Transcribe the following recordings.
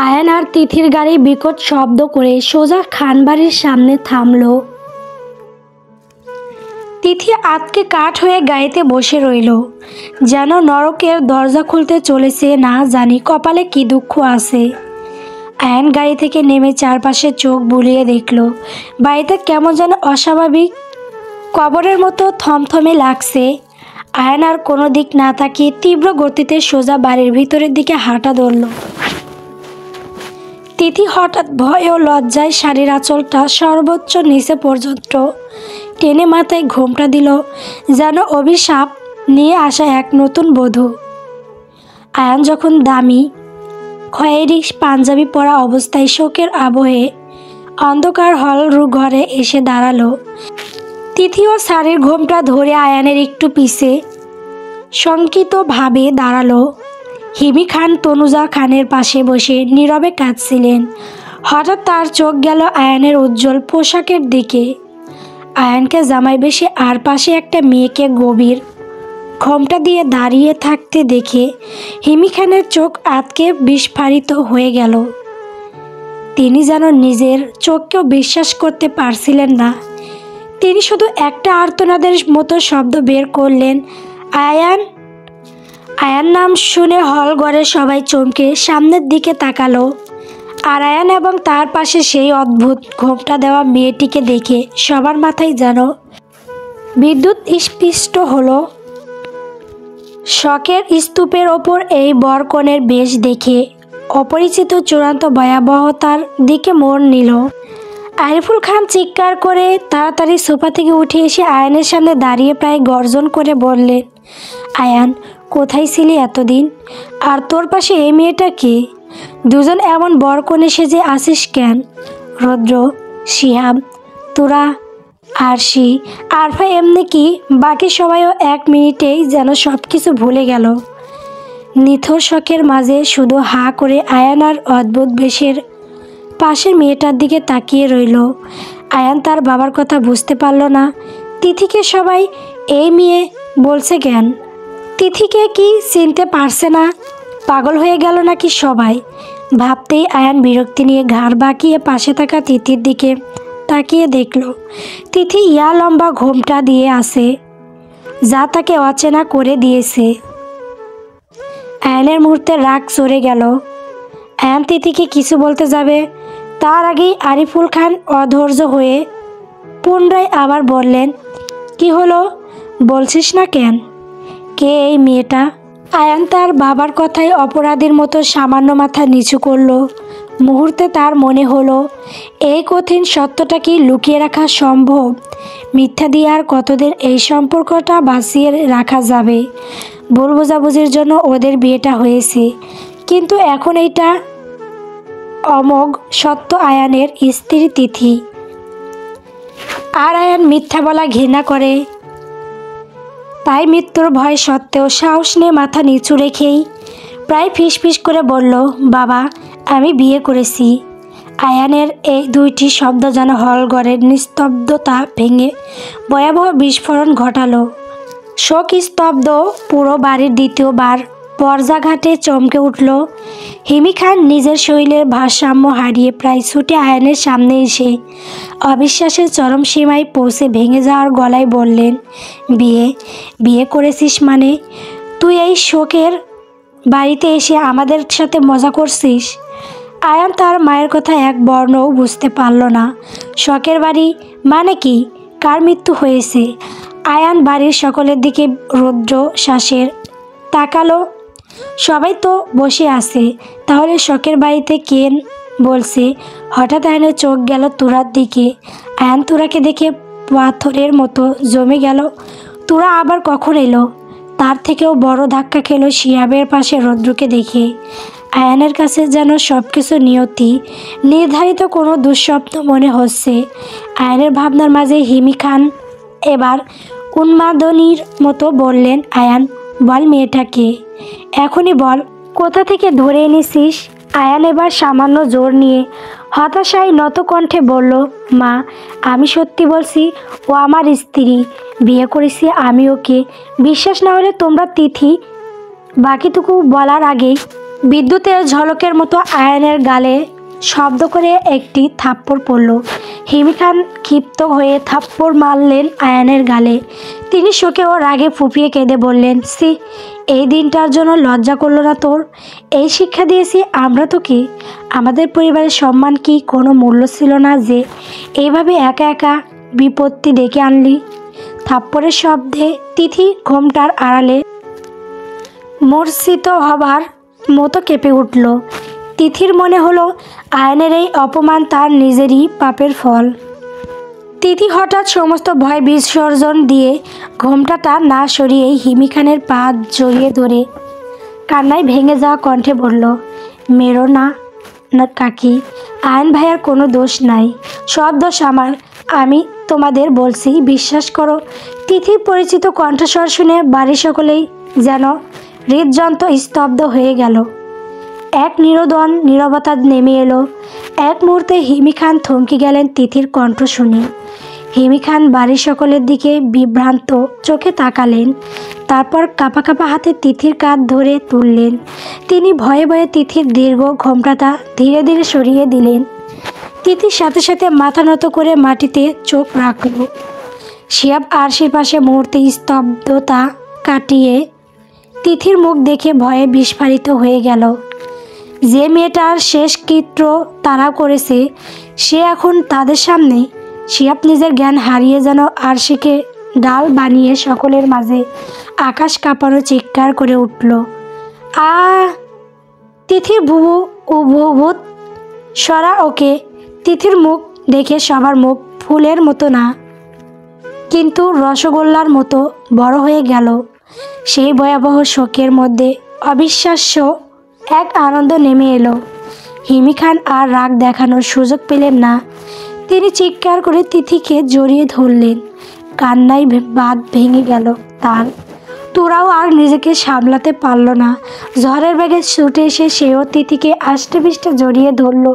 আয়ান আর তিথির গাড়ি বিকট শব্দ করে সোজা খানবাড়ির সামনে থামলো। তিথি আতকে কাঠ হয়ে গাড়িতে বসে রইল, যেন নরকের দরজা খুলতে চলেছে, না জানি কপালে কি দুঃখ আছে। আয়ান গাড়ি থেকে নেমে চারপাশে চোখ বুলিয়ে দেখল, বাড়িতে কেমন যেন অস্বাভাবিক কবরের মতো থমথমে লাগছে। আয়ান আর কোনো দিক না তাকিয়ে তীব্র গতিতে সোজা বাড়ির ভিতরের দিকে হাঁটা ধরল। তিথি হঠাৎ ভয় ও লজ্জায় শাড়ির আঁচলটা সর্বোচ্চ নিচে পর্যন্ত টেনে মাথায় ঘোমটা দিল, যেন অভিশাপ নিয়ে আসা এক নতুন বধূ। আয়ান যখন দামি খয়েরি পাঞ্জাবি পরা অবস্থায় শোকের আবহে অন্ধকার হল ঘরে এসে দাঁড়ালো, তিথিও শাড়ির ঘোমটা ধরে আয়ানের একটু পিছে শঙ্কিতভাবে দাঁড়ালো। হিমি খান তনুজা খানের পাশে বসে নীরবে কাঁদছিলেন। হঠাৎ তার চোখ গেল আয়ানের উজ্জ্বল পোশাকের দিকে। আয়ানকে জামাই বেশে আর পাশে একটা মেয়েকে গভীর ঘোমটা দিয়ে দাঁড়িয়ে থাকতে দেখে হিমি খানের চোখ আতকে বিস্ফারিত হয়ে গেল। তিনি যেন নিজের চোখকেও বিশ্বাস করতে পারছিলেন না। তিনি শুধু একটা আর্তনাদের মতো শব্দ বের করলেন, আয়ান। আয়ান নাম শুনে হল ঘরে সবাই চমকে সামনের দিকে তাকালো। আর আয়ান এবং তার পাশে সেই অদ্ভুত ঘোমটা দেওয়া মেয়েটিকে দেখে সবার মাথায় যেন বিদ্যুৎ স্পৃষ্ট হলো। শখের স্তূপের ওপর এই বরকনের বেশ দেখে অপরিচিত চূড়ান্ত ভয়াবহতার দিকে মন নিল। আরিফুল খান চিৎকার করে তাড়াতাড়ি সোফা থেকে উঠে এসে আয়ানের সামনে দাঁড়িয়ে প্রায় গর্জন করে বললেন, আয়ান, কোথায় ছিলি এতদিন? আর তোর পাশে এই মেয়েটা কে? দুজন এমন বরকনে সেজে আসিস কেন? রুদ্র, শিহাব, তোরা, আরশি, আরফা, এমনি কি বাকি সবাইও এক মিনিটেই যেন সব কিছু ভুলে গেল। নিথর শখের মাঝে শুধু হা করে আয়ান আর অদ্ভুত বেশের পাশের মেয়েটার দিকে তাকিয়ে রইল। আয়ান তার বাবার কথা বুঝতে পারল না। তিথিকে সবাই এই মেয়ে বলছে কেন? তিথিকে কি চিনতে পারছে না? পাগল হয়ে গেল নাকি সবাই? ভাবতেই আয়ান বিরক্তি নিয়ে ঘাড় বাঁকিয়ে পাশে থাকা তিথির দিকে তাকিয়ে দেখল, তিথি ইয়া লম্বা ঘোমটা দিয়ে আছে, যা তাকে অচেনা করে দিয়েছে। আয়ানের মুহূর্তে রাগ চড়ে গেল। আয়ান তিথিকে কিছু বলতে যাবে, তার আগেই আরিফুল খান অধৈর্য হয়ে পুনরায় আবার বললেন, কি হলো, বলছিস না কেন? কে এই মেয়েটা? আয়ান তার বাবার কথায় অপরাধীর মতো সামান্য মাথা নিচু করল। মুহূর্তে তার মনে হলো, এই কঠিন সত্যটা কি লুকিয়ে রাখা সম্ভব? মিথ্যা দিয়ে আর কতদিন এই সম্পর্কটা বাঁচিয়ে রাখা যাবে? ভুল বোঝাবুঝির জন্য ওদের বিয়েটা হয়েছে, কিন্তু এখন এইটা অমোঘ সত্য আয়ানের স্ত্রী তিথি। আর আয়ান মিথ্যা বলা ঘৃণা করে, তাই মৃত্যুর ভয় সত্ত্বেও সাহস নিয়ে মাথা নিচু রেখেই প্রায় ফিসফিস করে বলল, বাবা, আমি বিয়ে করেছি। আয়ানের এই দুইটি শব্দ যেন হলঘরের নিস্তব্ধতা ভেঙে ভয়াবহ বিস্ফোরণ ঘটালো। শোক স্তব্ধ পুরো বাড়ির। দ্বিতীয়বার পর্যাঘাতে চমকে উঠল হিমি খান। নিজের শরীরের ভারসাম্য হারিয়ে প্রায় ছুটে আয়ানের সামনে এসে অবিশ্বাসের চরম সীমায় পৌঁছে ভেঙে যাওয়ার গলায় বললেন, বিয়ে করেছিস মানে? তুই এই শোকের বাড়িতে এসে আমাদের সাথে মজা করছিস? আয়ান তার মায়ের কথা এক বর্ণও বুঝতে পারল না। শখের বাড়ি মানে কি? কার মৃত্যু হয়েছে? আয়ান বাড়ির সকলের দিকে রুদ্র শ্বাসের তাকালো। সবাই তো বসে আছে, তাহলে শখের বাড়িতে কেন বলছে? হঠাৎ আয়ানের চোখ গেল তুরার দিকে। আয়ান তুরাকে দেখে পাথরের মতো জমে গেল। তুরা আবার কখন এলো? তার থেকেও বড় ধাক্কা খেলো শিহাবের পাশে রুদ্রকে দেখে। আয়ানের কাছে যেন সব কিছু নিয়তি নির্ধারিত কোনো দুঃস্বপ্ন মনে হচ্ছে। আয়ানের ভাবনার মাঝে হিমি খান এবার উন্মাদনীর মতো বললেন, আয়ান, বল মেয়েটাকে, এখনই বল, কোথা থেকে ধরে এনেছিস? আয়ান এবার সামান্য জোর নিয়ে হতাশায় নত কণ্ঠে বলল, মা, আমি সত্যি বলছি, ও আমার স্ত্রী, বিয়ে করেছি আমি ওকে। বিশ্বাস না হলে তোমরা তিথি বাকিটুকু বলার আগেই বিদ্যুতের ঝলকের মতো আয়ানের গালে শব্দ করে একটি থাপ্পড় পড়ল। হিমি খান ক্ষিপ্ত হয়ে থাপ্পড় মারলেন আয়ানের গালে। তিনি শোকে ও রাগে ফুঁপিয়ে কেঁদে বললেন, সি, এই দিনটার জন্য লজ্জা করলো না তোর? এই শিক্ষা দিয়েছি আমরা তো কি? আমাদের পরিবারের সম্মান কি কোনো মূল্য ছিল না যে এইভাবে একা একা বিপত্তি ডেকে আনলি? থাপ্পড়ের শব্দে তিথি ঘোমটার আড়ালে মূর্ছিত হবার মতো কেঁপে উঠল। তিথির মনে হলো আয়নের এই অপমান তার নিজেরই পাপের ফল। তিথি হঠাৎ সমস্ত ভয় বিসর্জন দিয়ে ঘোমটাটা না সরিয়েই হিমি খানের পা জড়িয়ে ধরে কান্নায় ভেঙে যাওয়া কণ্ঠে বলল, মেরো না না কাকি, আয়ন ভাইয়ার কোনো দোষ নাই, সব দোষ আমার। আমি তোমাদের বলছি, বিশ্বাস করো। তিথির পরিচিত কণ্ঠস্বর শুনে বাড়ির সকলেই যেন হৃদযন্ত্র স্তব্ধ হয়ে গেল। এক নিরোদন নীরবতা নেমে এলো। এক মুহূর্তে হিমি খান থমকে গেলেন তিথির কণ্ঠ শুনে। হিমি খান বাড়ির সকলের দিকে বিভ্রান্ত চোখে তাকালেন। তারপর কাঁপা কাঁপা হাতে তিথির কাঁধ ধরে তুললেন। তিনি ভয়ে ভয়ে তিথির দীর্ঘ ঘোমটাটা ধীরে ধীরে সরিয়ে দিলেন। তিথির সাথে সাথে মাথা নত করে মাটিতে চোখ রাখল। শিহাব আরশির পাশে মুহূর্তে স্তব্ধতা কাটিয়ে তিথির মুখ দেখে ভয়ে বিস্ফারিত হয়ে গেল। যে মেয়েটার শেষকৃত্য তারা করেছে সে এখন তাদের সামনে। শিহাব নিজের জ্ঞান হারিয়ে যেন আরশিকে ডাল বানিয়ে সকলের মাঝে আকাশ কাঁপানো চিৎকার করে উঠল, আ! তিথির বুবু ও ভূত সরা ওকে। তিথির মুখ দেখে সবার মুখ ফুলের মতো না কিন্তু রসগোল্লার মতো বড় হয়ে গেল। সেই ভয়াবহ শোকের মধ্যে অবিশ্বাস্য এক আনন্দ নেমে এলো। হিমি খান আর রাগ দেখানোর সুযোগ পেলেন না। তিনি চিৎকার করে তিথিকে জড়িয়ে ধরলেন। কান্নায় বাঁধ ভেঙে গেল তার। তোরাও আর নিজেকে সামলাতে পারল না। ঝড়ের বেগে ছুটে এসে সেও তিথিকে আষ্টেপৃষ্টে জড়িয়ে ধরল।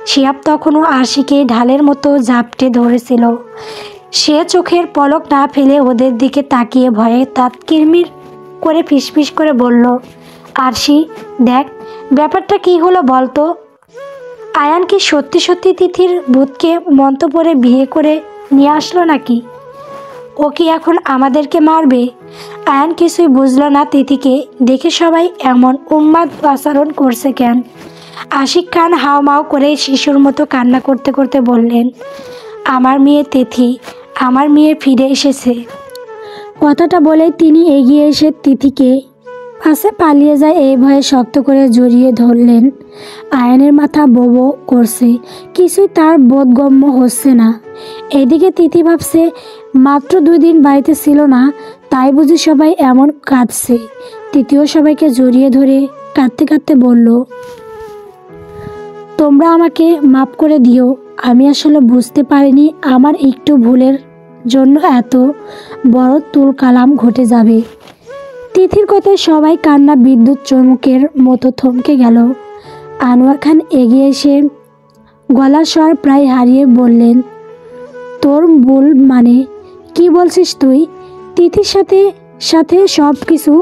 শিহাব তখনও আরশিকে ঢালের মতো ঝাপটে ধরেছিল। সে চোখের পলক না ফেলে ওদের দিকে তাকিয়ে ভয়ে দাঁত কিরমির করে ফিসফিস করে বলল, আরশি দেখ, ব্যাপারটা কি হলো বলতো? আয়ান কি সত্যি সত্যি তিথির ভূতকে মন্তপরে বিয়ে করে নিয়ে আসলো নাকি? ও কি এখন আমাদেরকে মারবে? আয়ান কিছুই বুঝলো না তিথিকে দেখে সবাই এমন উন্মাদ আচরণ করছে কেন। আশিক খান হাওমাও করে শিশুর মতো কান্না করতে করতে বললেন, আমার মেয়ে তিথি, আমার মেয়ে ফিরে এসেছে। কথাটা বলে তিনি এগিয়ে এসে তিথিকে পাশে পালিয়ে যায় এই ভয়ে শক্ত করে জড়িয়ে ধরলেন। আয়ানের মাথা বোবো করছে, কিছুই তার বোধগম্য হচ্ছে না। এদিকে তিথি ভাবছে মাত্র 2 দিন বাড়িতে ছিল না, তাই বুঝি সবাই এমন কাঁদছে। তৃতীয় সবাইকে জড়িয়ে ধরে কাঁদতে কাঁদতে বলল, তোমরা আমাকে মাফ করে দিও, আমি আসলে বুঝতে পারিনি আমার একটু ভুলের জন্য এত বড় তুল কালাম ঘটে যাবে। তিথির কথায় সবাই কান্না বিদ্যুৎ চমকের মতো থমকে গেল। আনোয়ার খান এগিয়ে এসে গলার স্বর প্রায় হারিয়ে বললেন, তোর ভুল মানে কি বলছিস তুই? তিথির সাথে সাথে সব কিছু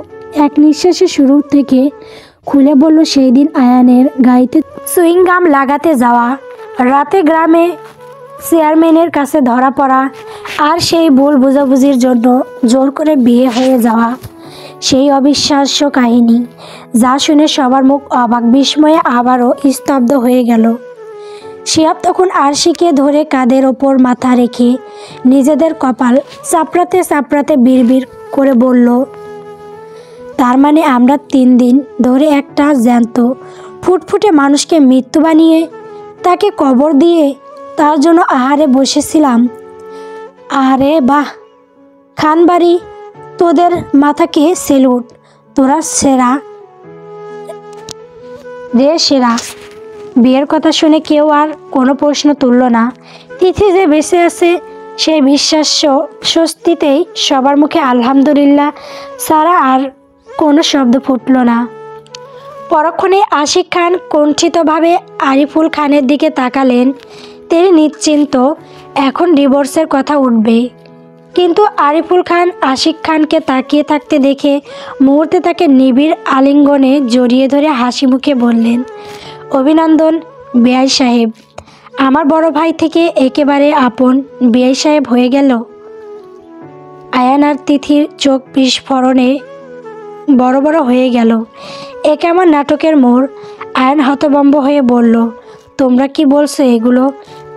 এক নিঃশ্বাসে শুরু থেকে খুলে বলল সেই দিন আয়ানের গাড়িতে সুইংগাম লাগাতে যাওয়া, রাতে গ্রামে চেয়ারম্যানের কাছে ধরা পড়া, আর সেই ভুল বোঝাবুঝির জন্য জোর করে বিয়ে হয়ে যাওয়া। সেই অবিশ্বাস্য কাহিনী যা শুনে সবার মুখ অবাক বিস্ময়ে আবারও স্তব্ধ হয়ে গেল। শিহাব তখন আরশিকে ধরে কাঁধের ওপর মাথা রেখে নিজেদের কপাল চাপড়াতে চাপড়াতে বিড়বিড় করে বলল, তার মানে আমরা 3 দিন ধরে একটা জ্যান্ত ফুটফুটে মানুষকে মৃত্যু বানিয়ে তাকে কবর দিয়ে তার জন্য আহারে বসেছিলাম। আরে বাহ খানবাড়ি, তোদের মাথাকে সেলুট, তোরা সেরা রে সেরা। বিয়ের কথা শুনে কেউ আর কোনো প্রশ্ন তুলল না। তিথি যে বেঁচে আছে সেই বিশ্বাস্য স্বস্তিতেই সবার মুখে আলহামদুলিল্লাহ ছাড়া আর কোনো শব্দ ফুটল না। পরক্ষণে আশিক খান কুণ্ঠিতভাবে আরিফুল খানের দিকে তাকালেন। তিনি নিশ্চিন্ত এখন ডিভোর্সের কথা উঠবে, কিন্তু আরিফুল খান আশিক খানকে তাকিয়ে থাকতে দেখে মুহূর্তে তাকে নিবিড় আলিঙ্গনে জড়িয়ে ধরে হাসি মুখে বললেন, অভিনন্দন বেয়াই সাহেব, আমার বড় ভাই থেকে একেবারে আপন বেয়াই সাহেব হয়ে গেল। আয়ান আর তিথির চোখ বিস্ফোরণে বড় বড় হয়ে গেল। এ কেমন নাটকের মোড়। আয়ান হতভম্ব হয়ে বলল, তোমরা কি বলছো এগুলো?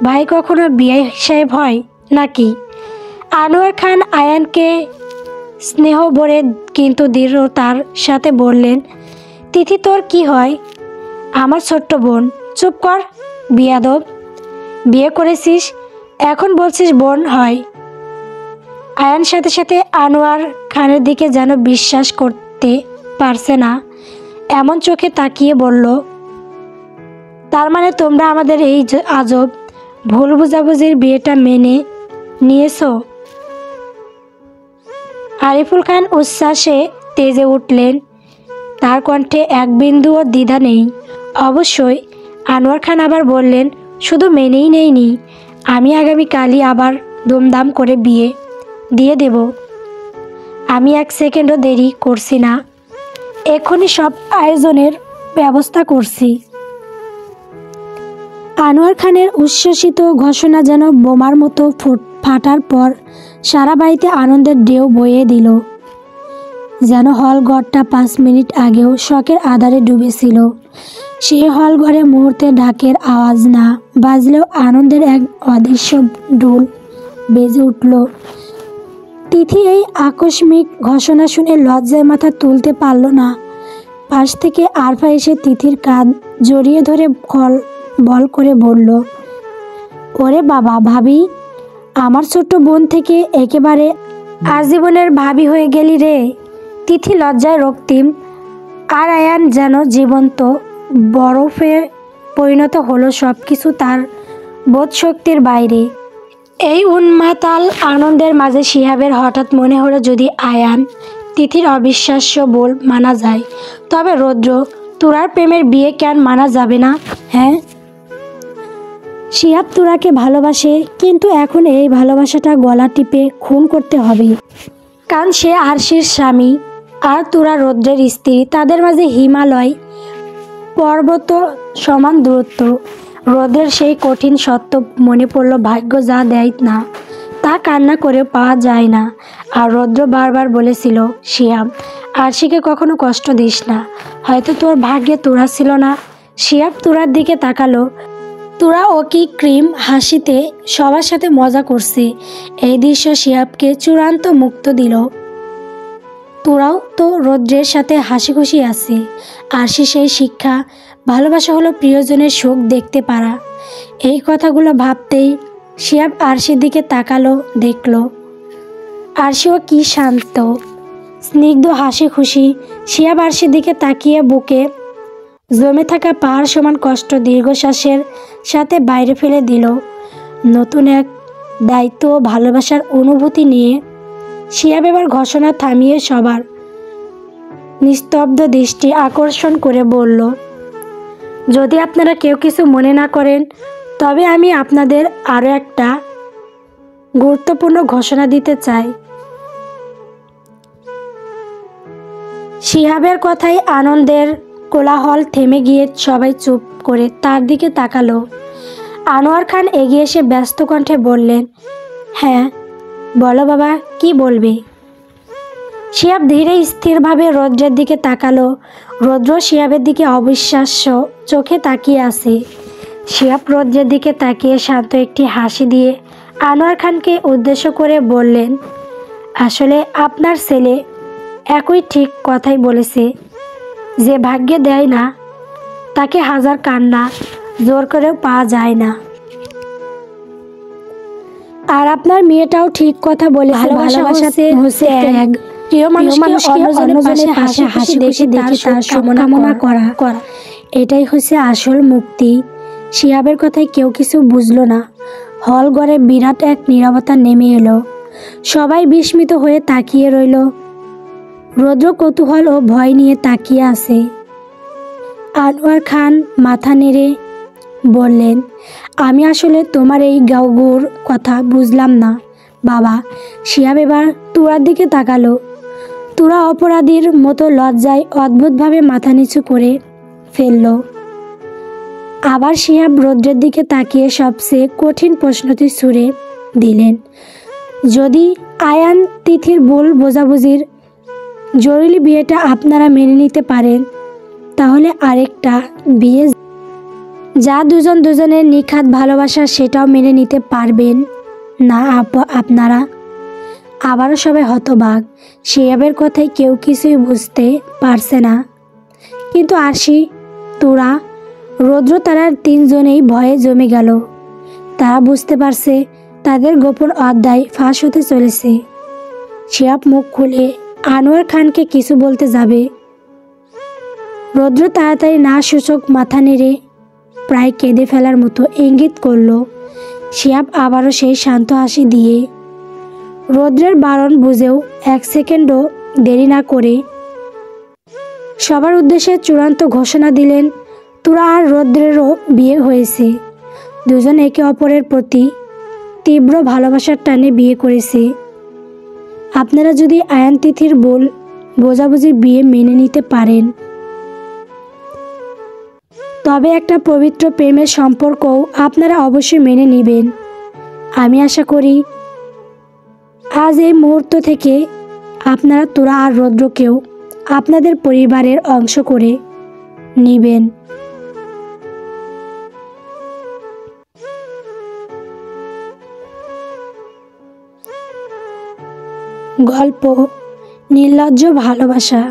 ভাই কখনো বেয়াই সাহেব হয় নাকি? আনোয়ার খান আয়ানকে স্নেহ ভরে কিন্তু দৃঢ়তার সাথে বললেন, তিথি তোর কি হয়? আমার ছোট্ট বোন। চুপ কর বিয়াদব, বিয়ে করেছিস এখন বলছিস বোন হয়? আয়ান সাথে সাথে আনোয়ার খানের দিকে যেন বিশ্বাস করতে পারছে না এমন চোখে তাকিয়ে বলল, তার মানে তোমরা আমাদের এই আজব ভুল বুঝাবুঝির বিয়েটা মেনে নিয়েছো? আরিফুল খান উচ্ছ্বাসে তেজে উঠলেন, তার কণ্ঠে এক বিন্দুও দ্বিধা নেই। অবশ্যই। আনোয়ার খান আবার বললেন, শুধু মেনেই নেইনি, আমি আগামীকালই আবার ধুমধাম করে বিয়ে দিয়ে দেব। আমি এক সেকেন্ডও দেরি করছি না, এক্ষুনি সব আয়োজনের ব্যবস্থা করছি। আনোয়ার খানের উচ্ছ্বসিত ঘোষণা যেন বোমার মতো ফাটার পর সারা বাড়িতে আনন্দের ঢেউ বয়ে দিল। যেন হলঘরটা 5 মিনিট আগেও শখের আধারে ডুবেছিল। সেই হলঘরে মুহূর্তে ঢাকের আওয়াজ না বাজলেও আনন্দের এক অদৃশ্য ঢোল বেজে উঠল। তিথি এই আকস্মিক ঘোষণা শুনে লজ্জায় মাথা তুলতে পারল না। পাশ থেকে আরফা এসে তিথির কাঁধ জড়িয়ে ধরে বল করে বলল, ওরে বাবা, ভাবি, আমার ছোট্ট বোন থেকে একেবারে আজীবনের ভাবি হয়ে গেলি রে। তিথি লজ্জায় রক্তিম, আর আয়ান যেন জীবন্ত বরফে পরিণত হলো। সব কিছু তার বোধশক্তির বাইরে। এই উন্মাতাল আনন্দের মাঝে শিহাবের হঠাৎ মনে হলো, যদি আয়ান তিথির অবিশ্বাস্য বল মানা যায়, তবে রৌদ্র তুরার প্রেমের বিয়ে কেন মানা যাবে না? হ্যাঁ, শিহাব তুরাকে ভালোবাসে, কিন্তু এখন এই ভালোবাসাটা গলা টিপে খুন করতে হবে। কারণ সে আরশির স্বামী আর তুরা রৌদ্রের স্ত্রী। তাদের মাঝে হিমালয় পর্বত সমান দূরত্ব। রৌদ্রের সেই কঠিন সত্য মনে পড়ল, ভাগ্য যা দেয় না তা কান্না করে পাওয়া যায় না। আর রৌদ্র বারবার বলেছিল, শিহাব, আরশিকে কখনো কষ্ট দিস না, হয়তো তোর ভাগ্যে তুরা ছিল না। শিহাব তুরার দিকে তাকালো। তুরা ও কি ক্রিম হাসিতে সবার সাথে মজা করছে। এই দৃশ্য শিহাবকে চূড়ান্ত মুক্ত দিল। তোরাও তো রৌদ্রের সাথে হাসি খুশি আছে। আরশি সেই শিক্ষা, ভালোবাসা হলো প্রিয়জনের সুখ দেখতে পারা। এই কথাগুলো ভাবতেই শিহাব আরশির দিকে তাকালো, দেখল আরশিও কি শান্ত, স্নিগ্ধ হাসি খুশি। শিহাব আরশির দিকে তাকিয়ে বুকে জমে থাকা পাহাড় সমান কষ্ট দীর্ঘশ্বাসের সাথে বাইরে ফেলে দিল। নতুন এক দায়িত্ব ও ভালোবাসার অনুভূতি নিয়ে শিহাব এবার ঘোষণা থামিয়ে সবার নিস্তব্ধ দৃষ্টি আকর্ষণ করে বলল, যদি আপনারা কেউ কিছু মনে না করেন, তবে আমি আপনাদের আরও একটা গুরুত্বপূর্ণ ঘোষণা দিতে চাই। শিহাবের কথায় আনন্দের কোলাহল থেমে গিয়ে সবাই চুপ করে তার দিকে তাকালো। আনোয়ার খান এগিয়ে এসে ব্যস্ত কণ্ঠে বললেন, হ্যাঁ বলো বাবা, কি বলবে? শিহাব ধীরে স্থিরভাবে রৌদ্রের দিকে তাকালো। রৌদ্র শিহাবের দিকে অবিশ্বাস্য চোখে তাকিয়ে আছে। শিহাব রৌদ্রের দিকে তাকিয়ে শান্ত একটি হাসি দিয়ে আনোয়ার খানকে উদ্দেশ্য করে বললেন, আসলে আপনার ছেলে একই ঠিক কথাই বলেছে। যে ভাগ্যে দেয় না তাকে হাজার কান্না জোর করেও পাওয়া যায় না। আর আপনার মেয়েটাও ঠিক কথা বলে, ভালোবাসা হচ্ছে ত্যাগ। প্রিয় মানুষকে অন্যজনের পাশে হাসি দেখে তার শুভকামনা করা, এটাই হচ্ছে আসল মুক্তি। শিহাবের কথায় কেউ কিছু বুঝলো না। হল ঘরে বিরাট এক নীরবতা নেমে এলো। সবাই বিস্মিত হয়ে তাকিয়ে রইল। রৌদ্র কৌতূহল ও ভয় নিয়ে তাকিয়ে আছে। আনোয়ার খান মাথা নেড়ে বললেন, আমি আসলে তোমার এই গাউগুর কথা বুঝলাম না। বাবা। শিহাব এবার তুরার দিকে তাকালো। তুরা অপরাধীর মতো লজ্জায় অদ্ভুতভাবে মাথা নিচু করে ফেলল। আবার শিহাব রৌদ্রের দিকে তাকিয়ে সবচেয়ে কঠিন প্রশ্নটি ছুড়ে দিলেন, যদি আয়ান তিথির ভুল বোঝাবুঝির জরুরি বিয়েটা আপনারা মেনে নিতে পারেন, তাহলে আরেকটা বিয়ে যা দুজন দুজনের নিখাত ভালোবাসা সেটাও মেনে নিতে পারবেন না আপনারা? আবারও সবাই হতবাক। শিহাবের কথায় কেউ কিছুই বুঝতে পারছে না। কিন্তু আরশি, তুরা, রৌদ্র তারা তিনজনেই ভয়ে জমে গেল। তারা বুঝতে পারছে তাদের গোপন অধ্যায় ফাঁস হতে চলেছে। শিহাব মুখ খুলে আনোয়ার খানকে কিছু বলতে যাবে, রৌদ্র তাড়াতাড়ি না সূচক মাথা নেড়ে প্রায় কেঁদে ফেলার মতো ইঙ্গিত করল। শিহাব আবারও সেই শান্ত হাসি দিয়ে রৌদ্রের বারণ বুঝেও এক সেকেন্ডও দেরি না করে সবার উদ্দেশ্যে চূড়ান্ত ঘোষণা দিলেন, তুরা আর রৌদ্রেরও বিয়ে হয়েছে। দুজন একে অপরের প্রতি তীব্র ভালোবাসার টানে বিয়ে করেছে। আপনারা যদি আয়ান তিথির ভুল বোঝাবুঝির বিয়ে মেনে নিতে পারেন, তবে একটা পবিত্র প্রেমের সম্পর্কও আপনারা অবশ্যই মেনে নেবেন। আমি আশা করি আজ এই মুহূর্ত থেকে আপনারা তুরা আর রৌদ্রকেও আপনাদের পরিবারের অংশ করে নেবেন। গল্প নির্লজ্জ ভালোবাসা।